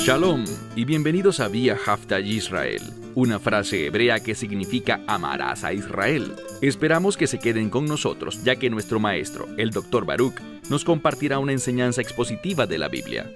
Shalom y bienvenidos a Vía Hafta Yisrael, una frase hebrea que significa amarás a Israel. Esperamos que se queden con nosotros, ya que nuestro maestro, el Dr. Baruch, nos compartirá una enseñanza expositiva de la Biblia.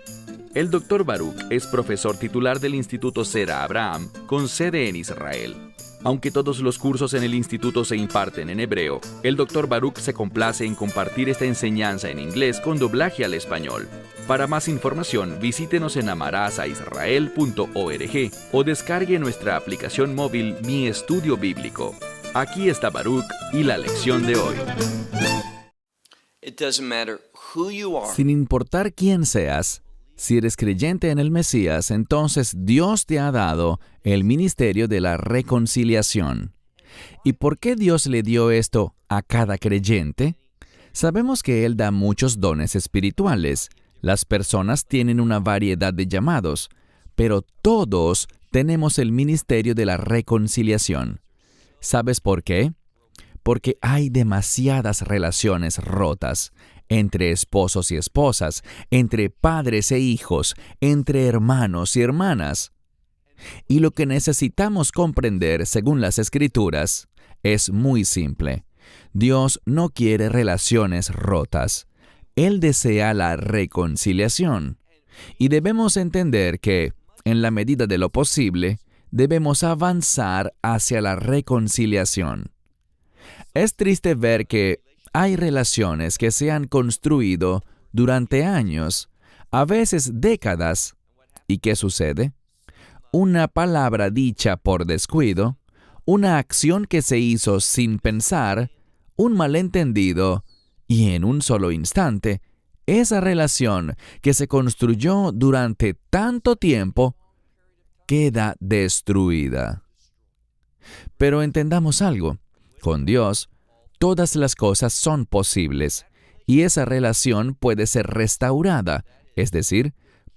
El Dr. Baruch es profesor titular del Instituto Sera Abraham, con sede en Israel. Aunque todos los cursos en el instituto se imparten en hebreo, el Dr. Baruch se complace en compartir esta enseñanza en inglés con doblaje al español. Para más información, visítenos en amarasaisrael.org o descargue nuestra aplicación móvil Mi Estudio Bíblico. Aquí está Baruch y la lección de hoy. Sin importar quién seas, si eres creyente en el Mesías, entonces Dios te ha dado el ministerio de la reconciliación. ¿Y por qué Dios le dio esto a cada creyente? Sabemos que Él da muchos dones espirituales. Las personas tienen una variedad de llamados, pero todos tenemos el ministerio de la reconciliación. ¿Sabes por qué? Porque hay demasiadas relaciones rotas entre esposos y esposas, entre padres e hijos, entre hermanos y hermanas. Y lo que necesitamos comprender, según las Escrituras, es muy simple. Dios no quiere relaciones rotas. Él desea la reconciliación. Y debemos entender que, en la medida de lo posible, debemos avanzar hacia la reconciliación. Es triste ver que hay relaciones que se han construido durante años, a veces décadas. ¿Y qué sucede? Una palabra dicha por descuido, una acción que se hizo sin pensar, un malentendido, y en un solo instante, esa relación que se construyó durante tanto tiempo queda destruida. Pero entendamos algo. Con Dios, todas las cosas son posibles, y esa relación puede ser restaurada, es decir,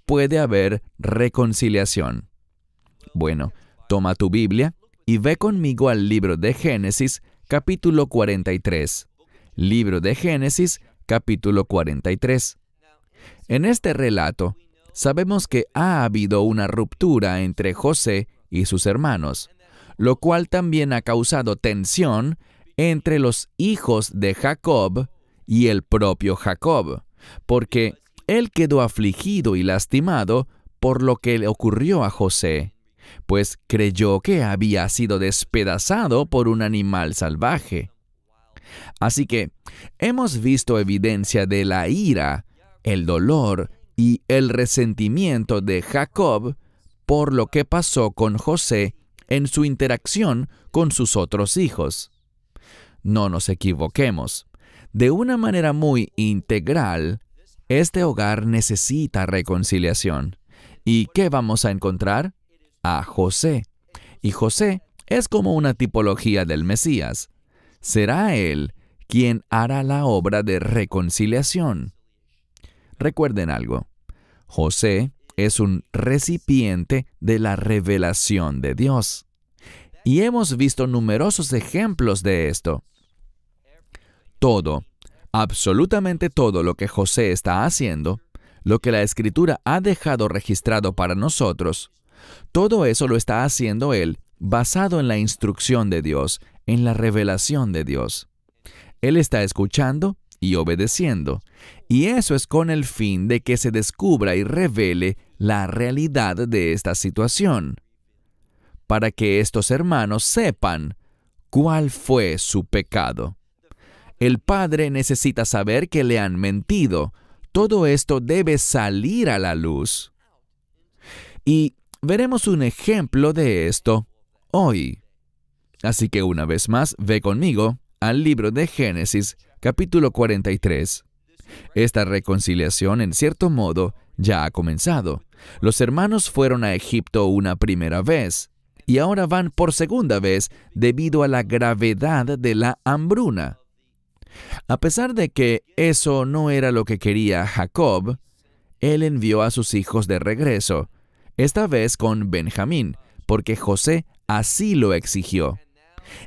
puede haber reconciliación. Bueno, toma tu Biblia y ve conmigo al libro de Génesis, capítulo 43. Libro de Génesis, capítulo 43. En este relato, sabemos que ha habido una ruptura entre José y sus hermanos, lo cual también ha causado tensión entre los hijos de Jacob y el propio Jacob, porque él quedó afligido y lastimado por lo que le ocurrió a José, pues creyó que había sido despedazado por un animal salvaje. Así que hemos visto evidencia de la ira, el dolor y el resentimiento de Jacob por lo que pasó con José en su interacción con sus otros hijos. No nos equivoquemos. De una manera muy integral, este hogar necesita reconciliación. ¿Y qué vamos a encontrar? A José. Y José es como una tipología del Mesías. Será él quien hará la obra de reconciliación. Recuerden algo. José es un recipiente de la revelación de Dios. Y hemos visto numerosos ejemplos de esto. Todo, absolutamente todo lo que José está haciendo, lo que la Escritura ha dejado registrado para nosotros, todo eso lo está haciendo él basado en la instrucción de Dios, en la revelación de Dios. Él está escuchando y obedeciendo, y eso es con el fin de que se descubra y revele la realidad de esta situación, para que estos hermanos sepan cuál fue su pecado. El padre necesita saber que le han mentido. Todo esto debe salir a la luz. Y veremos un ejemplo de esto hoy. Así que una vez más, ve conmigo al libro de Génesis, capítulo 43. Esta reconciliación, en cierto modo, ya ha comenzado. Los hermanos fueron a Egipto una primera vez, y ahora van por segunda vez debido a la gravedad de la hambruna. A pesar de que eso no era lo que quería Jacob, él envió a sus hijos de regreso, esta vez con Benjamín, porque José así lo exigió.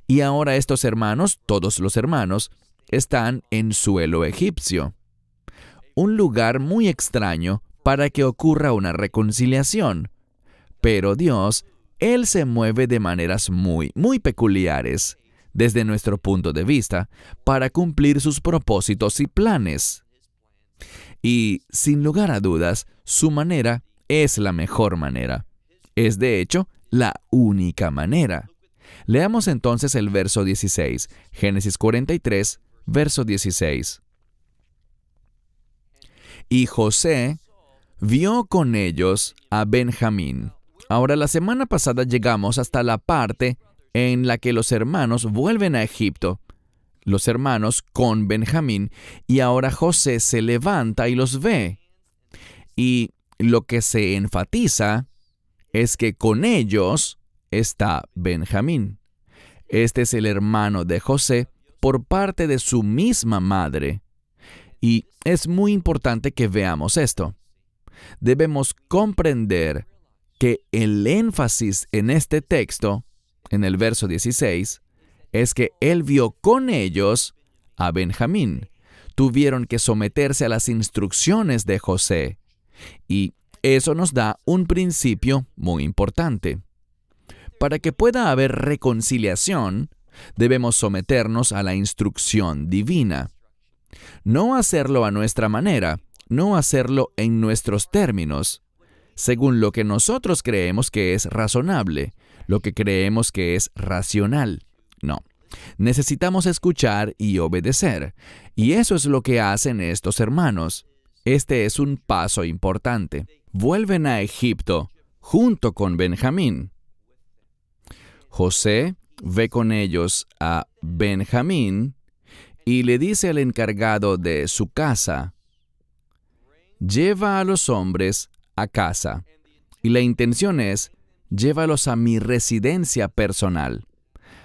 Y ahora estos hermanos, todos los hermanos, están en suelo egipcio. Un lugar muy extraño para que ocurra una reconciliación. Pero Dios, Él se mueve de maneras muy peculiares, desde nuestro punto de vista, para cumplir sus propósitos y planes. Y, sin lugar a dudas, su manera es la mejor manera. Es, de hecho, la única manera. Leamos entonces el verso 16, Génesis 43, verso 16. Y José vio con ellos a Benjamín. Ahora, la semana pasada llegamos hasta la parte en la que los hermanos vuelven a Egipto, los hermanos con Benjamín, y ahora José se levanta y los ve. Y lo que se enfatiza es que con ellos está Benjamín. Este es el hermano de José por parte de su misma madre. Y es muy importante que veamos esto. Debemos comprender que el énfasis en este texto, en el verso 16, es que él vio con ellos a Benjamín. Tuvieron que someterse a las instrucciones de José. Y eso nos da un principio muy importante. Para que pueda haber reconciliación, debemos someternos a la instrucción divina. No hacerlo a nuestra manera, no hacerlo en nuestros términos, según lo que nosotros creemos que es razonable, lo que creemos que es racional. No. Necesitamos escuchar y obedecer, y eso es lo que hacen estos hermanos. Este es un paso importante. Vuelven a Egipto junto con Benjamín. José ve con ellos a Benjamín y le dice al encargado de su casa: lleva a los hombres a casa. Y la intención es: llévalos a mi residencia personal.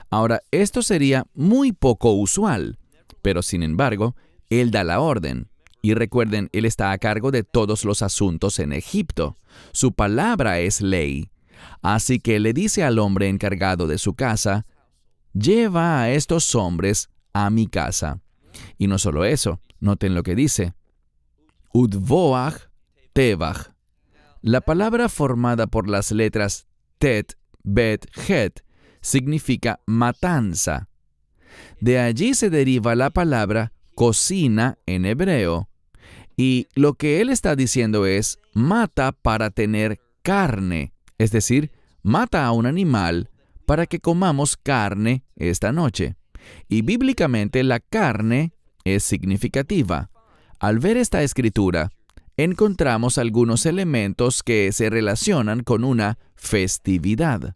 Ahora, esto sería muy poco usual, pero sin embargo, él da la orden. Y recuerden, él está a cargo de todos los asuntos en Egipto. Su palabra es ley. Así que le dice al hombre encargado de su casa: lleva a estos hombres a mi casa. Y no solo eso, noten lo que dice: Udvoach Tevach. La palabra formada por las letras Tet, Bet, Het significa matanza. De allí se deriva la palabra cocina en hebreo. Y lo que él está diciendo es: mata para tener carne. Es decir, mata a un animal para que comamos carne esta noche. Y bíblicamente la carne es significativa. Al ver esta escritura, encontramos algunos elementos que se relacionan con una festividad.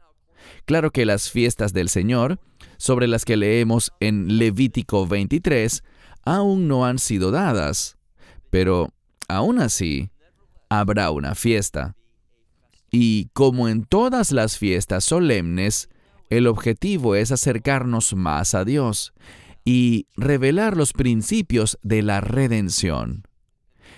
Claro que las fiestas del Señor, sobre las que leemos en Levítico 23, aún no han sido dadas, pero aún así habrá una fiesta. Y como en todas las fiestas solemnes, el objetivo es acercarnos más a Dios y revelar los principios de la redención.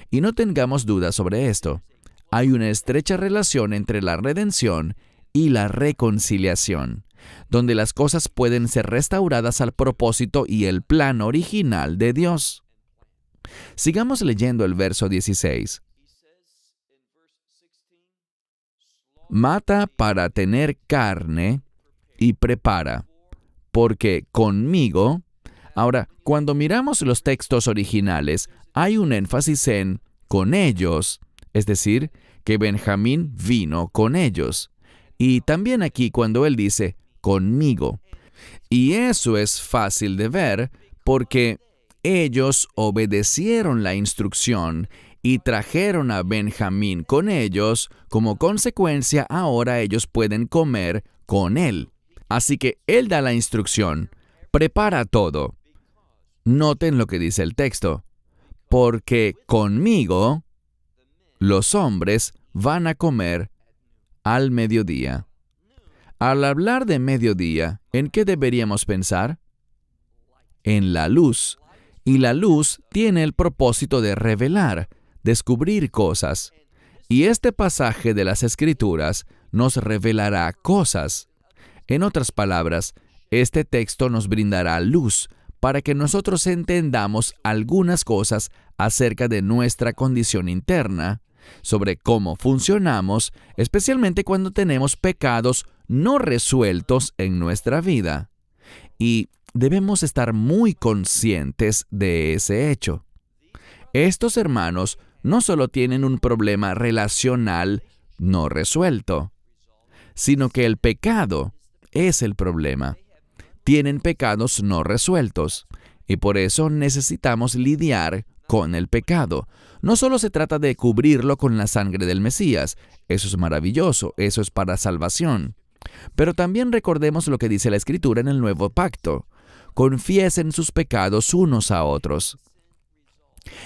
Y no tengamos dudas sobre esto. Hay una estrecha relación entre la redención y la reconciliación, donde las cosas pueden ser restauradas al propósito y el plan original de Dios. Sigamos leyendo el verso 16. Mata para tener carne y prepara, porque conmigo... Ahora, cuando miramos los textos originales, hay un énfasis en con ellos, es decir, que Benjamín vino con ellos. Y también aquí cuando él dice conmigo. Y eso es fácil de ver porque ellos obedecieron la instrucción y trajeron a Benjamín con ellos. Como consecuencia, ahora ellos pueden comer con él. Así que él da la instrucción: prepara todo. Noten lo que dice el texto: porque conmigo los hombres van a comer al mediodía. Al hablar de mediodía, ¿en qué deberíamos pensar? En la luz. Y la luz tiene el propósito de revelar, descubrir cosas. Y este pasaje de las Escrituras nos revelará cosas. En otras palabras, este texto nos brindará luz para que nosotros entendamos algunas cosas acerca de nuestra condición interna sobre cómo funcionamos, especialmente cuando tenemos pecados no resueltos en nuestra vida. Y debemos estar muy conscientes de ese hecho. Estos hermanos no solo tienen un problema relacional no resuelto, sino que el pecado es el problema. Tienen pecados no resueltos, y por eso necesitamos lidiar con el pecado. No solo se trata de cubrirlo con la sangre del Mesías, eso es maravilloso, eso es para salvación. Pero también recordemos lo que dice la Escritura en el Nuevo Pacto: confiesen sus pecados unos a otros.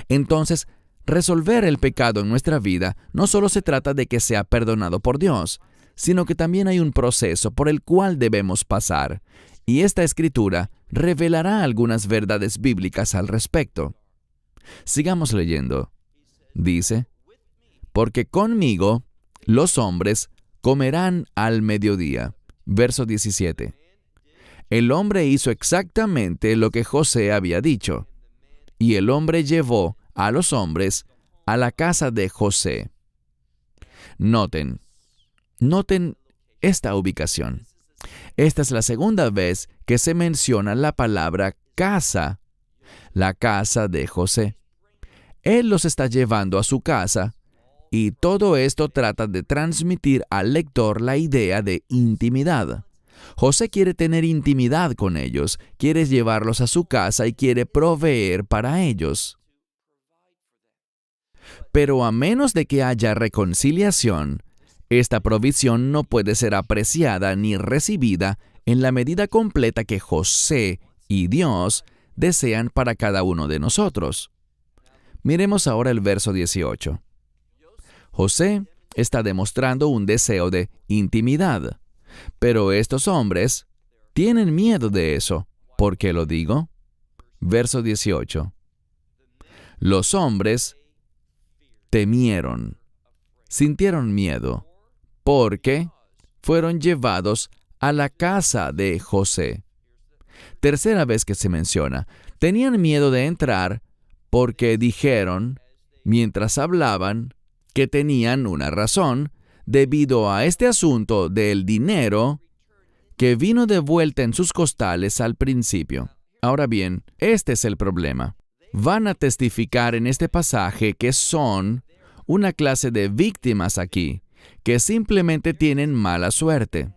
Entonces, resolver el pecado en nuestra vida no solo se trata de que sea perdonado por Dios, sino que también hay un proceso por el cual debemos pasar, y esta Escritura revelará algunas verdades bíblicas al respecto. Sigamos leyendo. Dice: porque conmigo los hombres comerán al mediodía. Verso 17. El hombre hizo exactamente lo que José había dicho, y el hombre llevó a los hombres a la casa de José. Noten esta ubicación. Esta es la segunda vez que se menciona la palabra casa, la casa de José. Él los está llevando a su casa, y todo esto trata de transmitir al lector la idea de intimidad. José quiere tener intimidad con ellos, quiere llevarlos a su casa y quiere proveer para ellos. Pero a menos de que haya reconciliación, esta provisión no puede ser apreciada ni recibida en la medida completa que José y Dios desean para cada uno de nosotros. Miremos ahora el verso 18. José está demostrando un deseo de intimidad, pero estos hombres tienen miedo de eso. ¿Por qué lo digo? Verso 18. Los hombres temieron, sintieron miedo, porque fueron llevados a la casa de José. Tercera vez que se menciona, tenían miedo de entrar porque dijeron, mientras hablaban, que tenían una razón debido a este asunto del dinero que vino de vuelta en sus costales al principio. Ahora bien, este es el problema. Van a testificar en este pasaje que son una clase de víctimas aquí, que simplemente tienen mala suerte.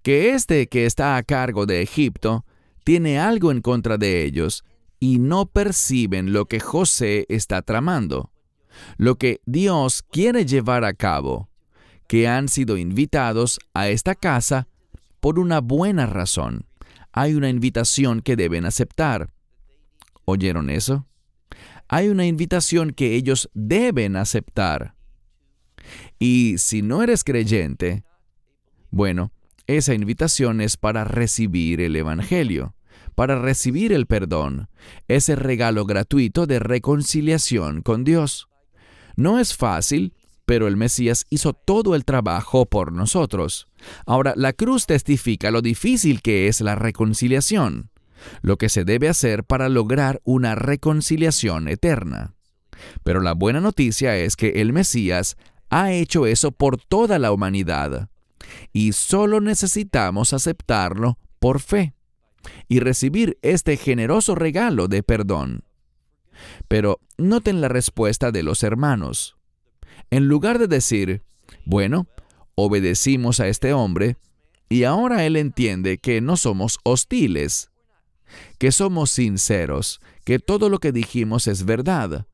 Que este que está a cargo de Egipto tiene algo en contra de ellos y no perciben lo que José está tramando, lo que Dios quiere llevar a cabo, que han sido invitados a esta casa por una buena razón. Hay una invitación que deben aceptar. ¿Oyeron eso? Hay una invitación que ellos deben aceptar. Y si no eres creyente, bueno, esa invitación es para recibir el Evangelio, para recibir el perdón, ese regalo gratuito de reconciliación con Dios. No es fácil, pero el Mesías hizo todo el trabajo por nosotros. Ahora, la cruz testifica lo difícil que es la reconciliación, lo que se debe hacer para lograr una reconciliación eterna. Pero la buena noticia es que el Mesías ha hecho eso por toda la humanidad, y solo necesitamos aceptarlo por fe y recibir este generoso regalo de perdón. Pero noten la respuesta de los hermanos. En lugar de decir, bueno, obedecimos a este hombre, y ahora él entiende que no somos hostiles, que somos sinceros, que todo lo que dijimos es verdad,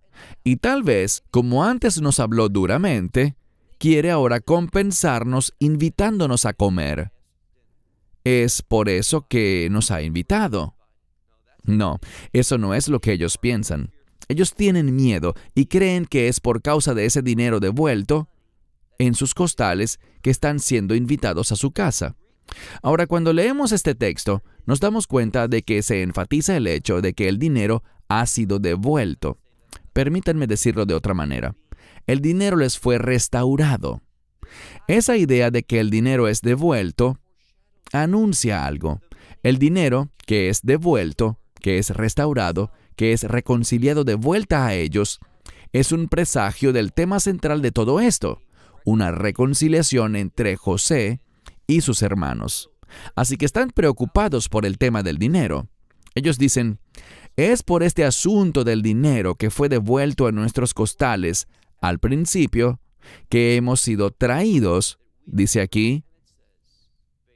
y tal vez, como antes nos habló duramente, quiere ahora compensarnos invitándonos a comer. ¿Es por eso que nos ha invitado? No, eso no es lo que ellos piensan. Ellos tienen miedo y creen que es por causa de ese dinero devuelto en sus costales que están siendo invitados a su casa. Ahora, cuando leemos este texto, nos damos cuenta de que se enfatiza el hecho de que el dinero ha sido devuelto. Permítanme decirlo de otra manera. El dinero les fue restaurado. Esa idea de que el dinero es devuelto anuncia algo. El dinero que es devuelto, que es restaurado, que es reconciliado de vuelta a ellos, es un presagio del tema central de todo esto, una reconciliación entre José y sus hermanos. Así que están preocupados por el tema del dinero. Ellos dicen, es por este asunto del dinero que fue devuelto a nuestros costales al principio que hemos sido traídos, dice aquí,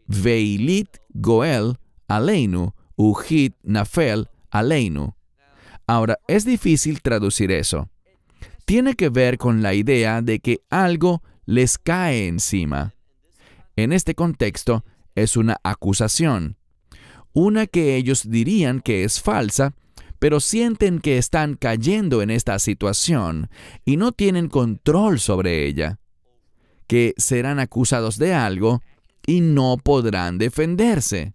Veilit Goel Aleinu, Uhit Nafel Aleinu. Ahora, es difícil traducir eso. Tiene que ver con la idea de que algo les cae encima. En este contexto, es una acusación, una que ellos dirían que es falsa, pero sienten que están cayendo en esta situación y no tienen control sobre ella, que serán acusados de algo y no podrán defenderse.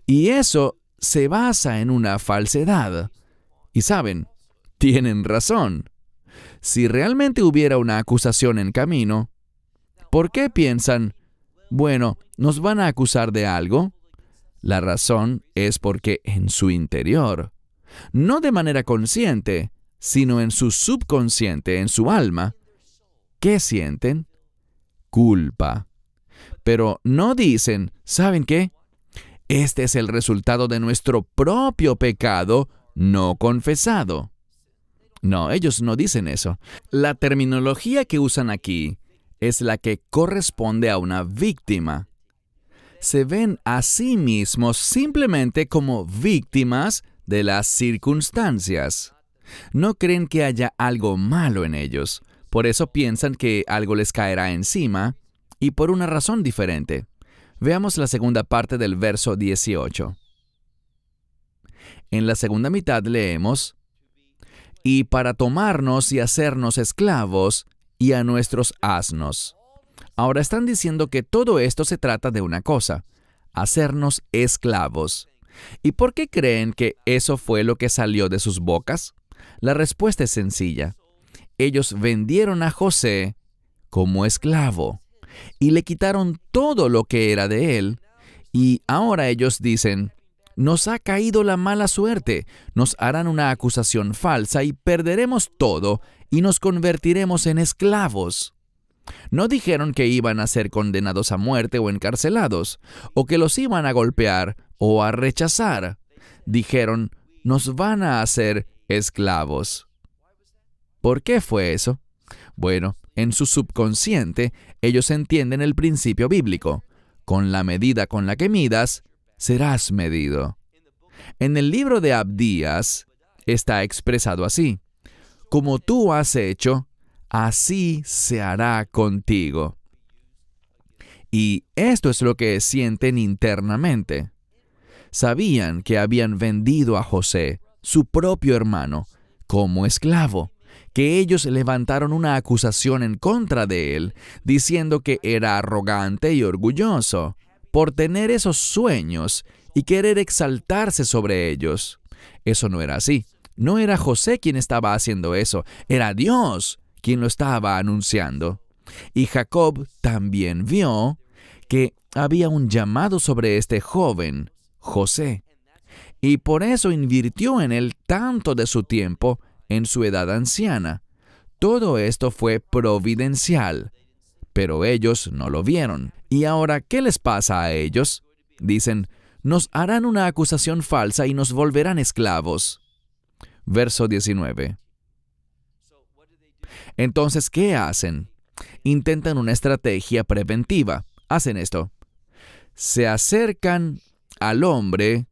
Y eso se basa en una falsedad. Y saben, tienen razón. Si realmente hubiera una acusación en camino, ¿por qué piensan, bueno, nos van a acusar de algo? La razón es porque en su interior, no de manera consciente, sino en su subconsciente, en su alma, ¿qué sienten? Culpa. Pero no dicen, ¿saben qué? Este es el resultado de nuestro propio pecado no confesado. No, ellos no dicen eso. La terminología que usan aquí es la que corresponde a una víctima. Se ven a sí mismos simplemente como víctimas de las circunstancias. No creen que haya algo malo en ellos. Por eso piensan que algo les caerá encima y por una razón diferente. Veamos la segunda parte del verso 18. En la segunda mitad leemos, y para tomarnos y hacernos esclavos y a nuestros asnos. Ahora están diciendo que todo esto se trata de una cosa, hacernos esclavos. ¿Y por qué creen que eso fue lo que salió de sus bocas? La respuesta es sencilla. Ellos vendieron a José como esclavo y le quitaron todo lo que era de él. Y ahora ellos dicen, nos ha caído la mala suerte, nos harán una acusación falsa y perderemos todo y nos convertiremos en esclavos. No dijeron que iban a ser condenados a muerte o encarcelados, o que los iban a golpear o a rechazar. Dijeron, nos van a hacer esclavos. ¿Por qué fue eso? Bueno, en su subconsciente, ellos entienden el principio bíblico. Con la medida con la que midas, serás medido. En el libro de Abdías está expresado así: como tú has hecho, así se hará contigo. Y esto es lo que sienten internamente. Sabían que habían vendido a José, su propio hermano, como esclavo, que ellos levantaron una acusación en contra de él, diciendo que era arrogante y orgulloso por tener esos sueños y querer exaltarse sobre ellos. Eso no era así. No era José quien estaba haciendo eso, era Dios quien lo estaba anunciando. Y Jacob también vio que había un llamado sobre este joven, José, y por eso invirtió en él tanto de su tiempo en su edad anciana. Todo esto fue providencial, pero ellos no lo vieron. ¿Y ahora qué les pasa a ellos? Dicen, nos harán una acusación falsa y nos volverán esclavos. Verso 19. Entonces, ¿qué hacen? Intentan una estrategia preventiva. Hacen esto. Se acercan al hombre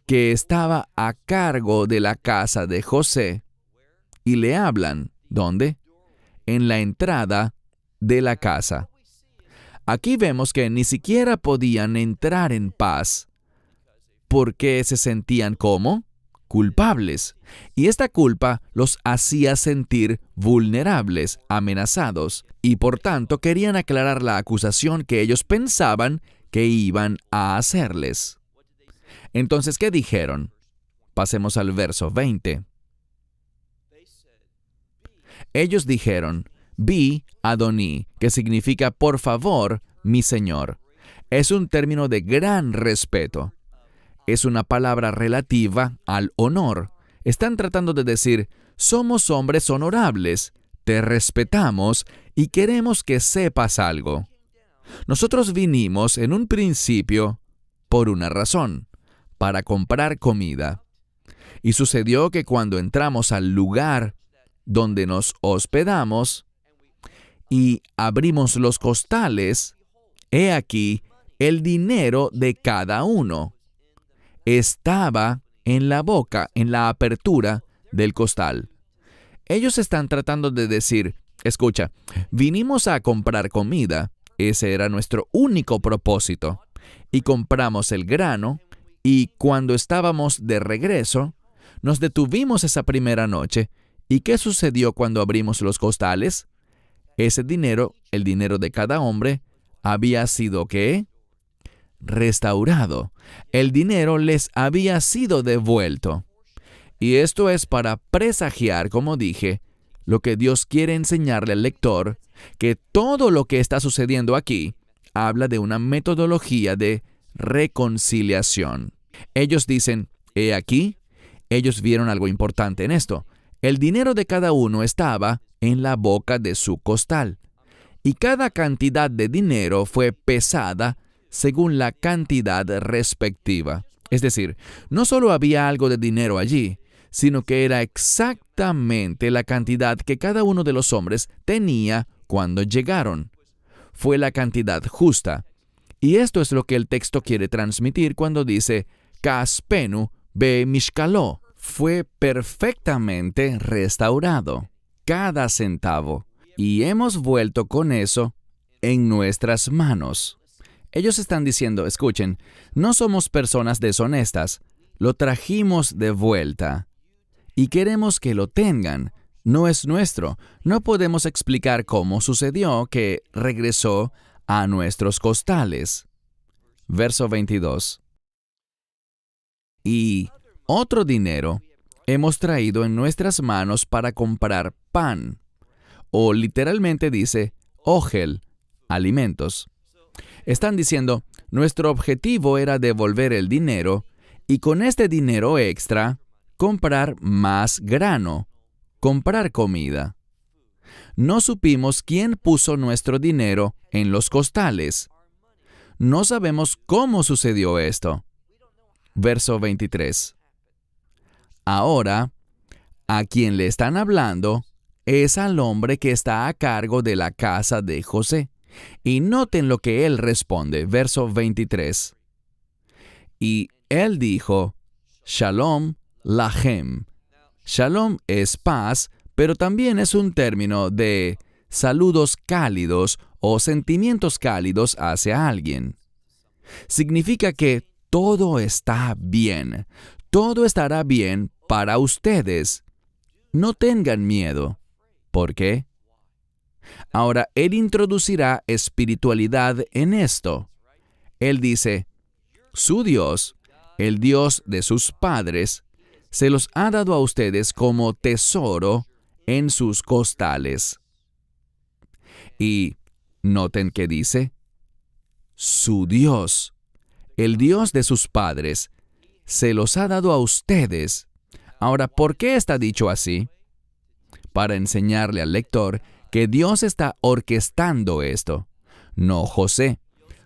que estaba a cargo de la casa de José y le hablan. ¿Dónde? En la entrada de la casa. Aquí vemos que ni siquiera podían entrar en paz porque se sentían como culpables. Y esta culpa los hacía sentir vulnerables, amenazados, y por tanto querían aclarar la acusación que ellos pensaban que iban a hacerles. Entonces, ¿qué dijeron? Pasemos al verso 20. Ellos dijeron, Bi Adoní, que significa por favor, mi señor. Es un término de gran respeto. Es una palabra relativa al honor. Están tratando de decir, somos hombres honorables, te respetamos y queremos que sepas algo. Nosotros vinimos en un principio por una razón, para comprar comida. Y sucedió que cuando entramos al lugar donde nos hospedamos y abrimos los costales, he aquí el dinero de cada uno. Estaba en la boca, en la apertura del costal. Ellos están tratando de decir, escucha, vinimos a comprar comida, ese era nuestro único propósito, y compramos el grano, y cuando estábamos de regreso, nos detuvimos esa primera noche, ¿y qué sucedió cuando abrimos los costales? Ese dinero, el dinero de cada hombre, había sido, ¿qué? Restaurado. El dinero les había sido devuelto. Y esto es para presagiar, como dije, lo que Dios quiere enseñarle al lector, que todo lo que está sucediendo aquí habla de una metodología de reconciliación. Ellos dicen, he aquí, ellos vieron algo importante en esto. El dinero de cada uno estaba en la boca de su costal, y cada cantidad de dinero fue pesada según la cantidad respectiva. Es decir, no solo había algo de dinero allí, sino que era exactamente la cantidad que cada uno de los hombres tenía cuando llegaron. Fue la cantidad justa. Y esto es lo que el texto quiere transmitir cuando dice, Kaspenu be mishkalo. Fue perfectamente restaurado, cada centavo. Y hemos vuelto con eso en nuestras manos. Ellos están diciendo, escuchen, no somos personas deshonestas, lo trajimos de vuelta. Y queremos que lo tengan. No es nuestro. No podemos explicar cómo sucedió que regresó a nuestros costales. Verso 22. Y otro dinero hemos traído en nuestras manos para comprar pan. O literalmente dice, ogel, alimentos. Están diciendo, nuestro objetivo era devolver el dinero y con este dinero extra, comprar más grano, comprar comida. No supimos quién puso nuestro dinero en los costales. No sabemos cómo sucedió esto. Verso 23. Ahora, a quien le están hablando es al hombre que está a cargo de la casa de José. Y noten lo que él responde. Verso 23. Y él dijo, Shalom Lahem. Shalom es paz, pero también es un término de saludos cálidos o sentimientos cálidos hacia alguien. Significa que todo está bien. Todo estará bien para ustedes. No tengan miedo. ¿Por qué? Ahora, él introducirá espiritualidad en esto. Él dice, su Dios, el Dios de sus padres, se los ha dado a ustedes como tesoro en sus costales. Y noten que dice, su Dios, el Dios de sus padres, se los ha dado a ustedes. Ahora, ¿por qué está dicho así? Para enseñarle al lector que Dios está orquestando esto, no José.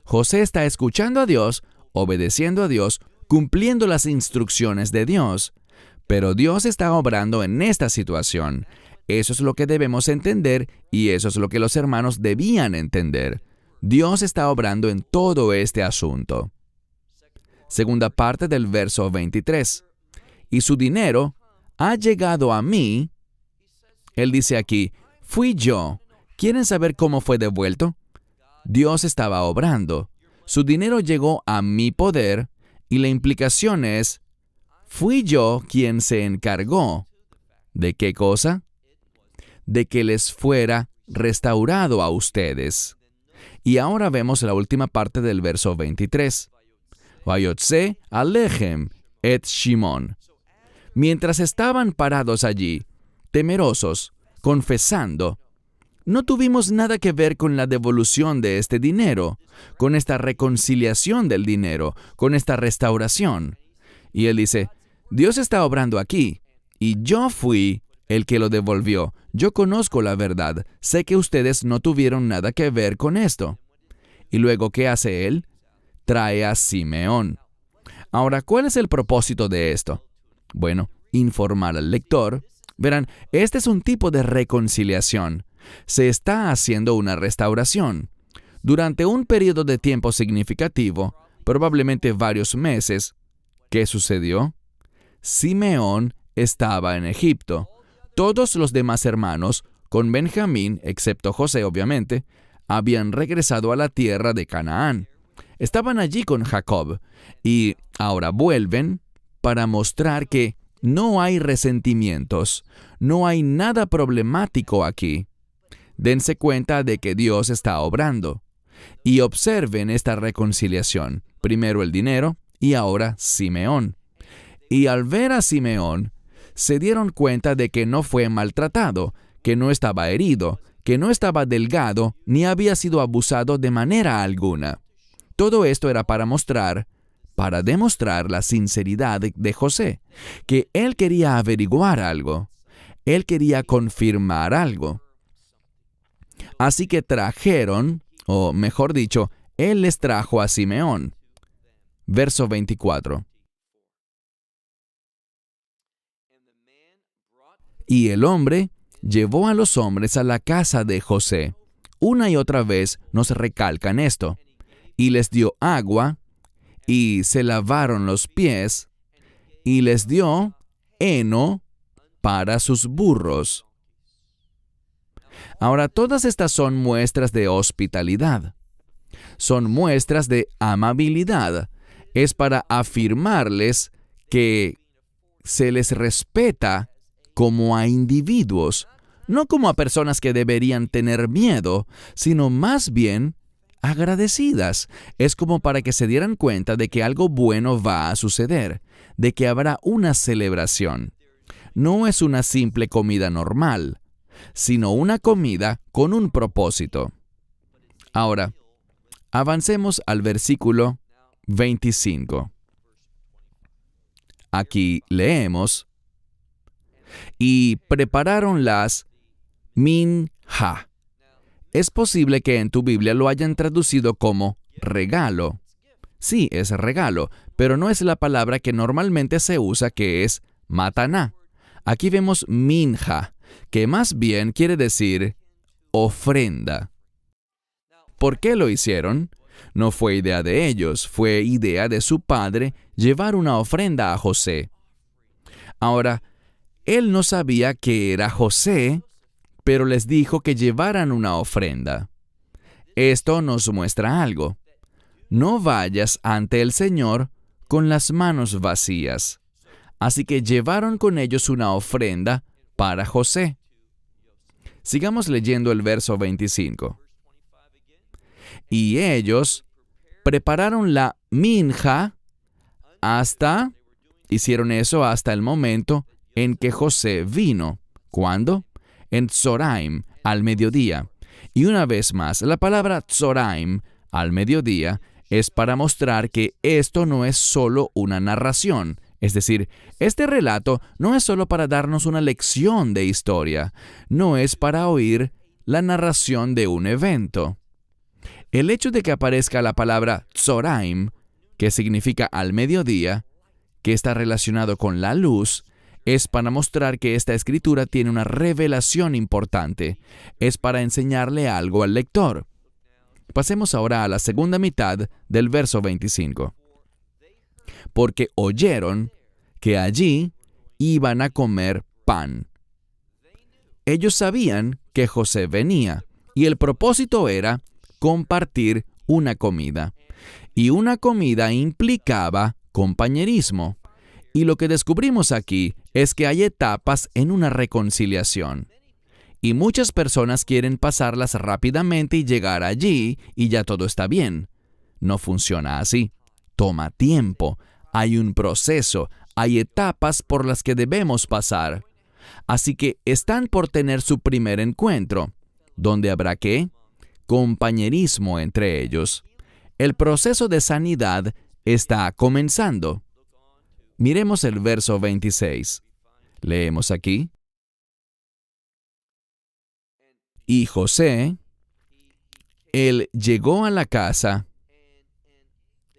José está escuchando a Dios, obedeciendo a Dios, cumpliendo las instrucciones de Dios. Pero Dios está obrando en esta situación. Eso es lo que debemos entender y eso es lo que los hermanos debían entender. Dios está obrando en todo este asunto. Segunda parte del verso 23. Y su dinero ha llegado a mí. Él dice aquí, fui yo. ¿Quieren saber cómo fue devuelto? Dios estaba obrando. Su dinero llegó a mi poder y la implicación es, fui yo quien se encargó. ¿De qué cosa? De que les fuera restaurado a ustedes. Y ahora vemos la última parte del verso 23. Vayotze alechem et Shimon. Mientras estaban parados allí, temerosos, confesando, no tuvimos nada que ver con la devolución de este dinero, con esta reconciliación del dinero, con esta restauración. Y él dice, Dios está obrando aquí, y yo fui el que lo devolvió: yo conozco la verdad, sé que ustedes no tuvieron nada que ver con esto. Y luego, ¿qué hace él? Trae a Simeón. Ahora, ¿cuál es el propósito de esto? Bueno, informar al lector. Verán, este es un tipo de reconciliación. Se está haciendo una restauración. Durante un periodo de tiempo significativo, probablemente varios meses, ¿qué sucedió? Simeón estaba en Egipto. Todos los demás hermanos, con Benjamín, excepto José obviamente, habían regresado a la tierra de Canaán. Estaban allí con Jacob y ahora vuelven para mostrar que no hay resentimientos, no hay nada problemático aquí. Dense cuenta de que Dios está obrando. Y observen esta reconciliación. Primero el dinero y ahora Simeón. Y al ver a Simeón, se dieron cuenta de que no fue maltratado, que no estaba herido, que no estaba delgado, ni había sido abusado de manera alguna. Todo esto era para demostrar la sinceridad de José, que él quería averiguar algo, él quería confirmar algo. Así que trajeron, o mejor dicho, él les trajo a Simeón. Verso 24. Y el hombre llevó a los hombres a la casa de José. Una y otra vez nos recalcan esto. Y les dio agua, y se lavaron los pies, y les dio heno para sus burros. Ahora, todas estas son muestras de hospitalidad. Son muestras de amabilidad. Es para afirmarles que se les respeta como a individuos, no como a personas que deberían tener miedo, sino más bien agradecidas. Es como para que se dieran cuenta de que algo bueno va a suceder, de que habrá una celebración. No es una simple comida normal, sino una comida con un propósito. Ahora, avancemos al versículo 25. Aquí leemos: y prepararon las minja. Es posible que en tu Biblia lo hayan traducido como regalo. Sí, es regalo, pero no es la palabra que normalmente se usa, que es mataná. Aquí vemos minja, que más bien quiere decir ofrenda. ¿Por qué lo hicieron? No fue idea de ellos, fue idea de su padre llevar una ofrenda a José. Ahora, él no sabía que era José, pero les dijo que llevaran una ofrenda. Esto nos muestra algo. No vayas ante el Señor con las manos vacías. Así que llevaron con ellos una ofrenda para José. Sigamos leyendo el verso 25. Y ellos prepararon la minja hicieron eso hasta el momento en que José vino. ¿Cuándo? En Tzoraim, al mediodía. Y una vez más, la palabra Tzoraim, al mediodía, es para mostrar que esto no es solo una narración. Es decir, este relato no es solo para darnos una lección de historia, no es para oír la narración de un evento. El hecho de que aparezca la palabra Tzoraim, que significa al mediodía, que está relacionado con la luz, es para mostrar que esta escritura tiene una revelación importante. Es para enseñarle algo al lector. Pasemos ahora a la segunda mitad del verso 25. Porque oyeron que allí iban a comer pan. Ellos sabían que José venía, y el propósito era compartir una comida. Y una comida implicaba compañerismo. Y lo que descubrimos aquí es que hay etapas en una reconciliación. Y muchas personas quieren pasarlas rápidamente y llegar allí y ya todo está bien. No funciona así. Toma tiempo. Hay un proceso. Hay etapas por las que debemos pasar. Así que están por tener su primer encuentro, donde habrá ¿qué? Compañerismo entre ellos. El proceso de sanidad está comenzando. Miremos el verso 26. Leemos aquí. Y José, él llegó a la casa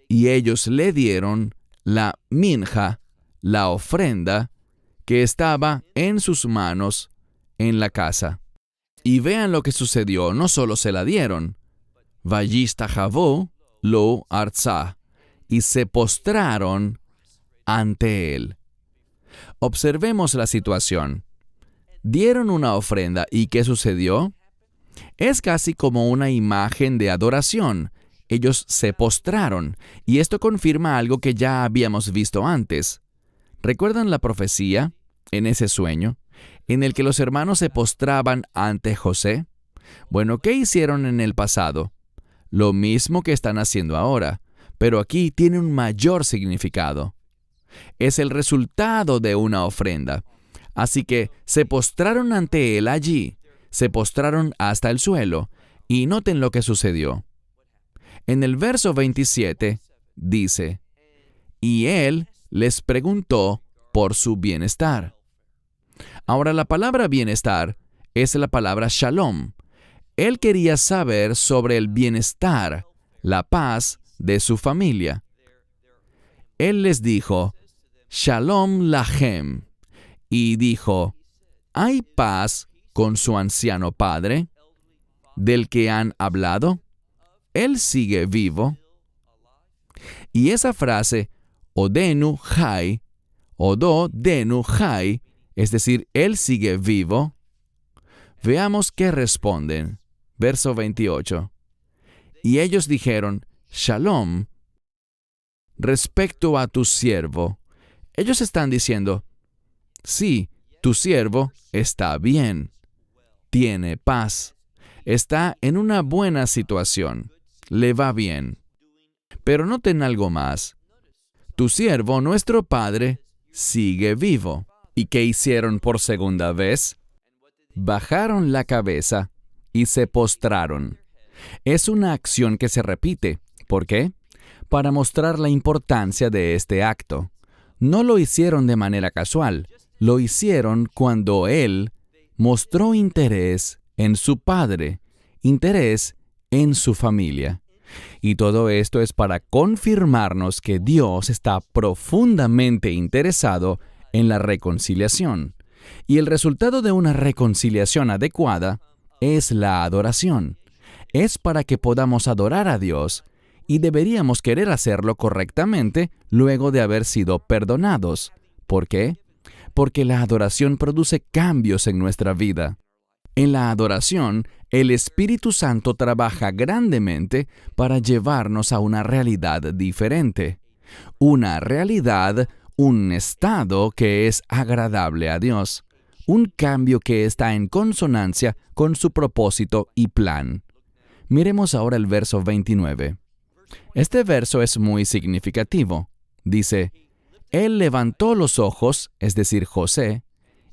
y ellos le dieron la minja, la ofrenda que estaba en sus manos en la casa. Y vean lo que sucedió, no solo se la dieron, Vayishtahavó lo arzá, y se postraron ante él. Observemos la situación. Dieron una ofrenda, ¿y qué sucedió? Es casi como una imagen de adoración. Ellos se postraron, y esto confirma algo que ya habíamos visto antes. ¿Recuerdan la profecía en ese sueño, en el que los hermanos se postraban ante José? Bueno, ¿qué hicieron en el pasado? Lo mismo que están haciendo ahora, pero aquí tiene un mayor significado. Es el resultado de una ofrenda. Así que se postraron ante él allí, se postraron hasta el suelo, y noten lo que sucedió. En el verso 27 dice, y él les preguntó por su bienestar. Ahora, la palabra bienestar es la palabra shalom. Él quería saber sobre el bienestar, la paz de su familia. Él les dijo, Shalom lachem, y dijo, ¿hay paz con su anciano padre, del que han hablado? Él sigue vivo. Y esa frase, Odenu Jai, Odo Denu Jai, es decir, Él sigue vivo. Veamos qué responden. Verso 28. Y ellos dijeron, Shalom, respecto a tu siervo. Ellos están diciendo, sí, tu siervo está bien, tiene paz, está en una buena situación, le va bien. Pero noten algo más. Tu siervo, nuestro padre, sigue vivo. ¿Y qué hicieron por segunda vez? Bajaron la cabeza y se postraron. Es una acción que se repite. ¿Por qué? Para mostrar la importancia de este acto. No lo hicieron de manera casual. Lo hicieron cuando él mostró interés en su padre, interés en su familia. Y todo esto es para confirmarnos que Dios está profundamente interesado en la reconciliación. Y el resultado de una reconciliación adecuada es la adoración. Es para que podamos adorar a Dios, y deberíamos querer hacerlo correctamente luego de haber sido perdonados. ¿Por qué? Porque la adoración produce cambios en nuestra vida. En la adoración, el Espíritu Santo trabaja grandemente para llevarnos a una realidad diferente. Una realidad, un estado que es agradable a Dios. Un cambio que está en consonancia con su propósito y plan. Miremos ahora el verso 29. Este verso es muy significativo. Dice, él levantó los ojos, es decir, José,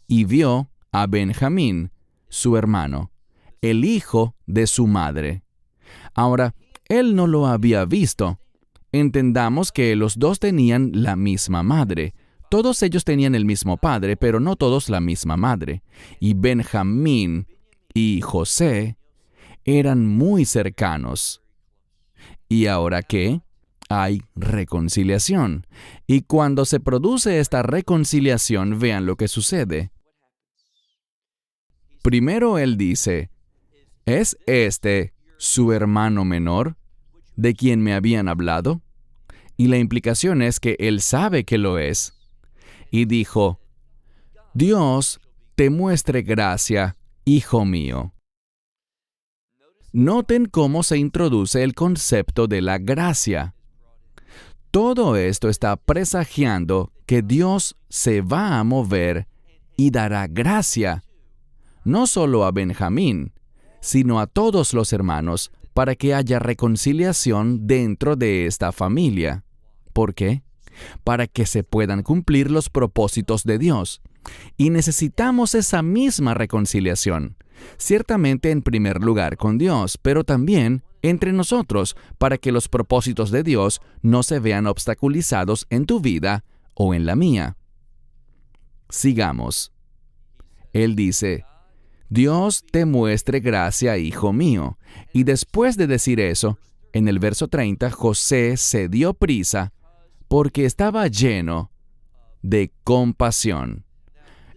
y vio a Benjamín, su hermano, el hijo de su madre. Ahora, él no lo había visto. Entendamos que los dos tenían la misma madre. Todos ellos tenían el mismo padre, pero no todos la misma madre. Y Benjamín y José eran muy cercanos. ¿Y ahora qué? Hay reconciliación. Y cuando se produce esta reconciliación, vean lo que sucede. Primero él dice, ¿es este su hermano menor, de quien me habían hablado? Y la implicación es que él sabe que lo es. Y dijo, Dios te muestre gracia, hijo mío. Noten cómo se introduce el concepto de la gracia. Todo esto está presagiando que Dios se va a mover y dará gracia, no solo a Benjamín, sino a todos los hermanos, para que haya reconciliación dentro de esta familia. ¿Por qué? Para que se puedan cumplir los propósitos de Dios. Y necesitamos esa misma reconciliación, ciertamente en primer lugar con Dios, pero también entre nosotros, para que los propósitos de Dios no se vean obstaculizados en tu vida o en la mía. Sigamos. Él dice, Dios te muestre gracia, hijo mío. Y después de decir eso, en el verso 30, José se dio prisa porque estaba lleno de compasión.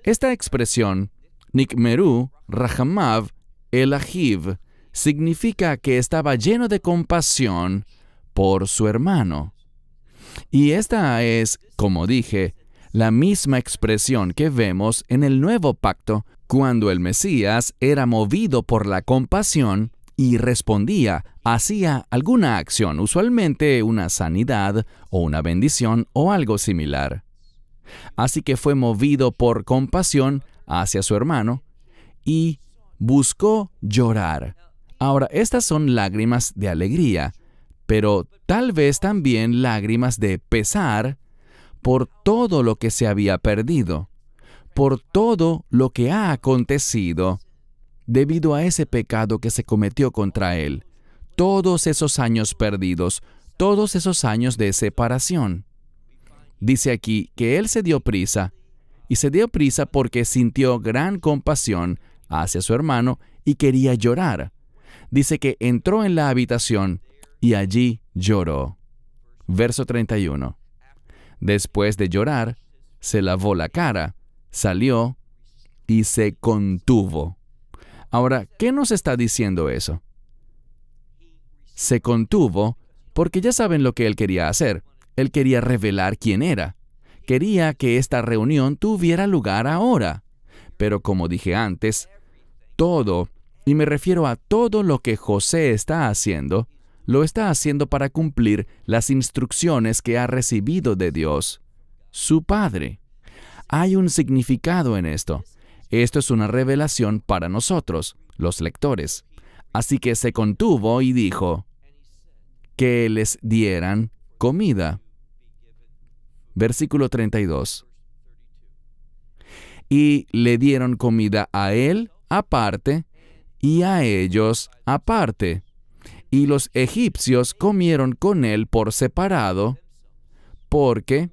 Esta expresión, Nikmeru Rahamav el Ahiv, significa que estaba lleno de compasión por su hermano. Y esta es, como dije, la misma expresión que vemos en el Nuevo Pacto, cuando el Mesías era movido por la compasión y respondía, hacía alguna acción, usualmente una sanidad o una bendición o algo similar. Así que fue movido por compasión hacia su hermano y buscó llorar. Ahora, estas son lágrimas de alegría, pero tal vez también lágrimas de pesar por todo lo que se había perdido, por todo lo que ha acontecido debido a ese pecado que se cometió contra él, todos esos años perdidos, todos esos años de separación. Dice aquí que él se dio prisa, y se dio prisa porque sintió gran compasión hacia su hermano y quería llorar. Dice que entró en la habitación y allí lloró. Verso 31. Después de llorar, se lavó la cara, salió y se contuvo. Ahora, ¿qué nos está diciendo eso? Se contuvo porque ya saben lo que él quería hacer. Él quería revelar quién era. Quería que esta reunión tuviera lugar ahora. Pero como dije antes, todo, y me refiero a todo lo que José está haciendo, lo está haciendo para cumplir las instrucciones que ha recibido de Dios, su Padre. Hay un significado en esto. Esto es una revelación para nosotros, los lectores. Así que se contuvo y dijo que les dieran comida. Versículo 32. Y le dieron comida a él aparte y a ellos aparte. Y los egipcios comieron con él por separado, porque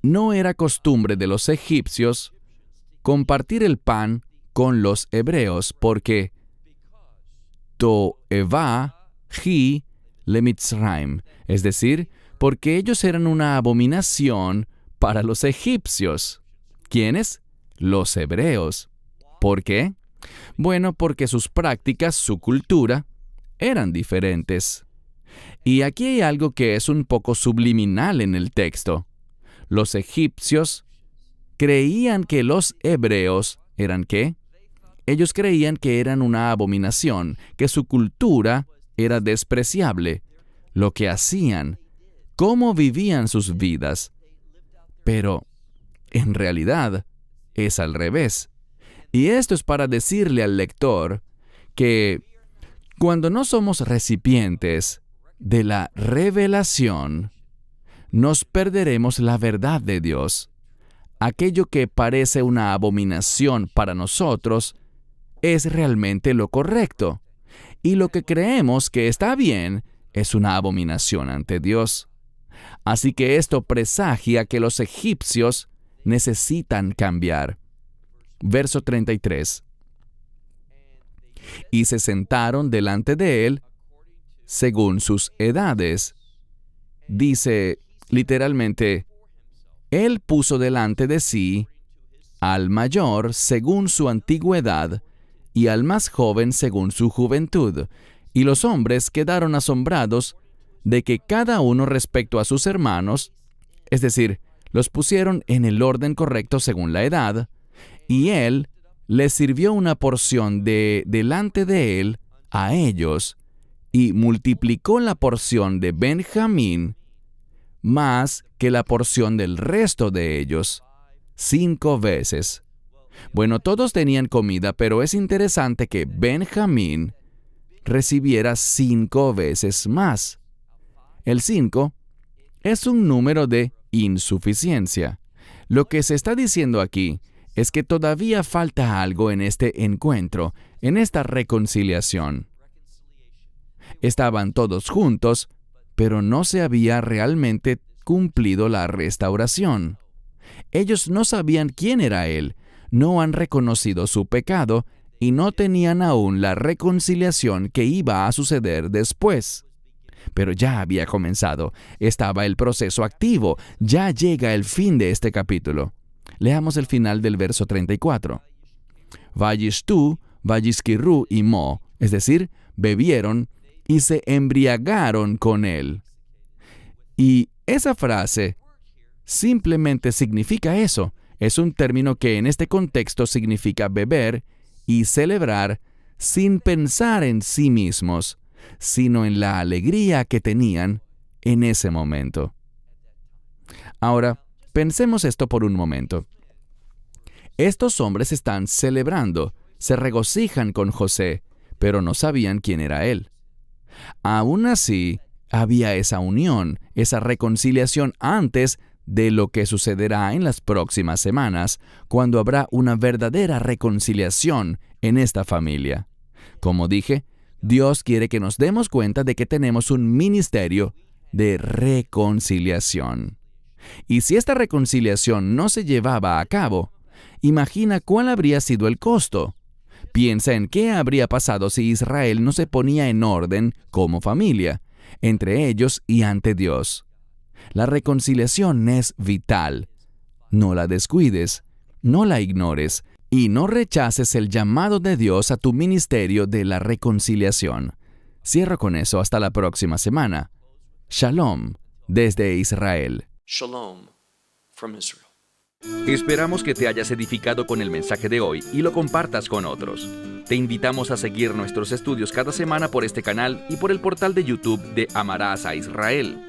no era costumbre de los egipcios compartir el pan con los hebreos, porque to'evah hi lemitzraim, es decir, porque ellos eran una abominación para los egipcios. ¿Quiénes? Los hebreos. ¿Por qué? Bueno, porque sus prácticas, su cultura, eran diferentes. Y aquí hay algo que es un poco subliminal en el texto. Los egipcios creían que los hebreos eran ¿qué? Ellos creían que eran una abominación, que su cultura era despreciable, lo que hacían, cómo vivían sus vidas. Pero, en realidad, es al revés. Y esto es para decirle al lector que cuando no somos recipientes de la revelación, nos perderemos la verdad de Dios. Aquello que parece una abominación para nosotros es realmente lo correcto. Y lo que creemos que está bien es una abominación ante Dios. Así que esto presagia que los egipcios necesitan cambiar. Verso 33. Y se sentaron delante de él según sus edades. Dice literalmente, él puso delante de sí al mayor según su antigüedad y al más joven según su juventud. Y los hombres quedaron asombrados de que cada uno respecto a sus hermanos, es decir, los pusieron en el orden correcto según la edad, y él les sirvió una porción de delante de él a ellos, y multiplicó la porción de Benjamín más que la porción del resto de ellos, 5 veces. Bueno, todos tenían comida, pero es interesante que Benjamín recibiera 5 veces más. El 5 es un número de insuficiencia. Lo que se está diciendo aquí es que todavía falta algo en este encuentro, en esta reconciliación. Estaban todos juntos, pero no se había realmente cumplido la restauración. Ellos no sabían quién era él, no han reconocido su pecado y no tenían aún la reconciliación que iba a suceder después. Pero ya había comenzado, estaba el proceso activo, ya llega el fin de este capítulo. Leamos el final del verso 34. Vayishtu, vayizkirru y mo, es decir, bebieron y se embriagaron con él. Y esa frase simplemente significa eso. Es un término que en este contexto significa beber y celebrar sin pensar en sí mismos, sino en la alegría que tenían en ese momento. Ahora, pensemos esto por un momento. Estos hombres están celebrando, se regocijan con José, pero no sabían quién era él. Aún así, había esa unión, esa reconciliación antes de lo que sucederá en las próximas semanas, cuando habrá una verdadera reconciliación en esta familia. Como dije, Dios quiere que nos demos cuenta de que tenemos un ministerio de reconciliación. Y si esta reconciliación no se llevaba a cabo, imagina cuál habría sido el costo. Piensa en qué habría pasado si Israel no se ponía en orden como familia, entre ellos y ante Dios. La reconciliación es vital. No la descuides, no la ignores y no rechaces el llamado de Dios a tu ministerio de la reconciliación. Cierro con eso hasta la próxima semana. Shalom desde Israel. Shalom from Israel. Esperamos que te hayas edificado con el mensaje de hoy y lo compartas con otros. Te invitamos a seguir nuestros estudios cada semana por este canal y por el portal de YouTube de Amarás a Israel.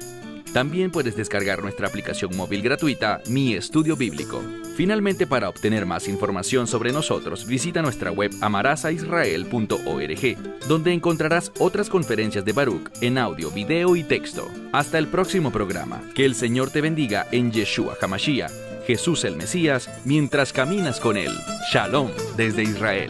También puedes descargar nuestra aplicación móvil gratuita, Mi Estudio Bíblico. Finalmente, para obtener más información sobre nosotros, visita nuestra web amarasaisrael.org, donde encontrarás otras conferencias de Baruch en audio, video y texto. Hasta el próximo programa. Que el Señor te bendiga en Yeshua HaMashiach, Jesús el Mesías, mientras caminas con Él. Shalom desde Israel.